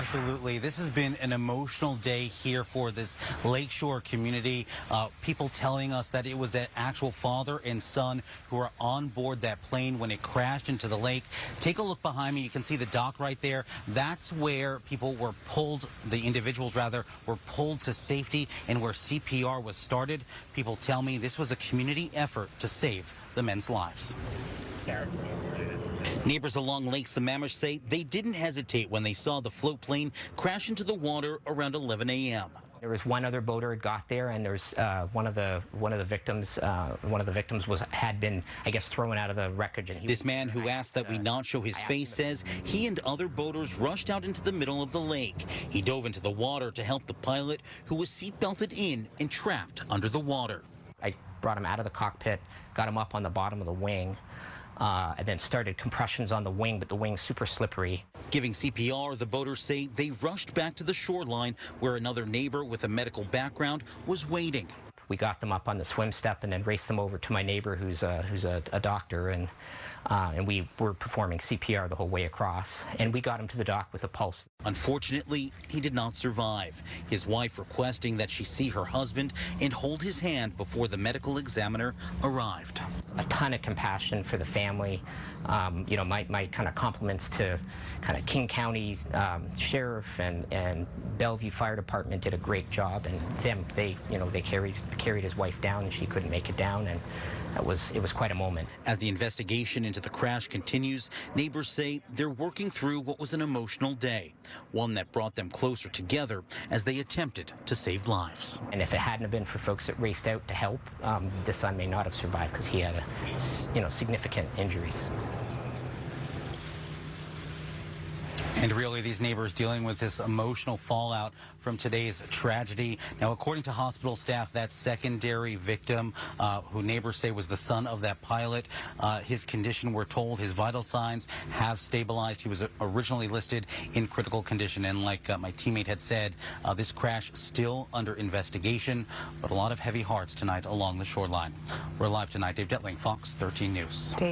Absolutely. This has been an emotional day here for this lakeshore community. People telling us that it was that actual father and son who were on board that plane when it crashed into the lake. Take a look behind me. You can see the dock right there. That's where people were pulled, the individuals rather, were pulled to safety and where CPR was started. People tell me this was a community effort to save the men's lives. Neighbors along Lake Sammamish say they didn't hesitate when they saw the float plane crash into the water around 11 a.m. There was one other boater had got there, and there's one of the victims had been, I guess, thrown out of the wreckage. And This man who asked that we not show his face says he and other boaters rushed out into the middle of the lake. He dove into the water to help the pilot, who was seatbelted in and trapped under the water. I brought him out of the cockpit, got him up on the bottom of the wing, and then started compressions on the wing, but the wing's super slippery. Giving CPR, the boaters say they rushed back to the shoreline where another neighbor with a medical background was waiting. We got them up on the swim step and then raced them over to my neighbor who's a doctor, and we were performing CPR the whole way across, and we got him to the dock with a pulse. Unfortunately, he did not survive. His wife requesting that she see her husband and hold his hand before the medical examiner arrived. A ton of compassion for the family. You know, my kind of compliments to kind of King County's sheriff and Bellevue Fire Department did a great job, and they carried his wife down, and she couldn't make it down, and it was quite a moment. As the investigation into the crash continues, neighbors say they're working through what was an emotional day, one that brought them closer together as they attempted to save lives. And if it hadn't have been for folks that raced out to help, this son may not have survived because he had significant injuries. And really, these neighbors dealing with this emotional fallout from today's tragedy. Now, according to hospital staff, that secondary victim, who neighbors say was the son of that pilot, his condition, we're told, his vital signs have stabilized. He was originally listed in critical condition. And like my teammate had said, this crash still under investigation, but a lot of heavy hearts tonight along the shoreline. We're live tonight. Dave Detling, Fox 13 News. Dave.